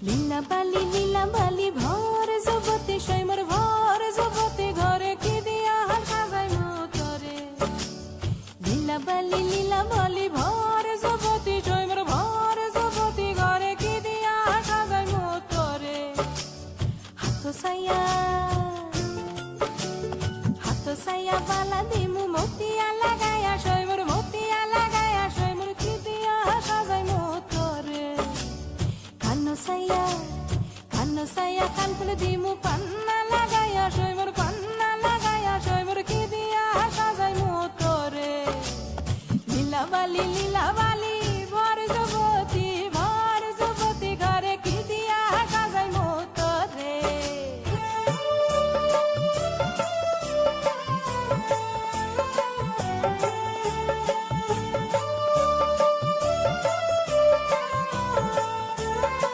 লীলা বালি ভর জগতে সৈমর ভর জগতে ঘরে কি দিয়া সাজাই মতরে লীলা বালি ভর জগতে সৈমর ভর জগতে ঘরে কি দিয়া সাজাই মতরে হাত সাইয়া বালা দিমু মতিয়া লাগায়া সৈমর মতিয়া লাগায়া সৈমর কি দিয়া সাজাই মতরে কানো সাইয়া কান খুলে দিমু পান্না লাগায়া সৈমর পান্না লাগায়া সৈমর কি দিয়া সাজাই মতরে লীলা বালি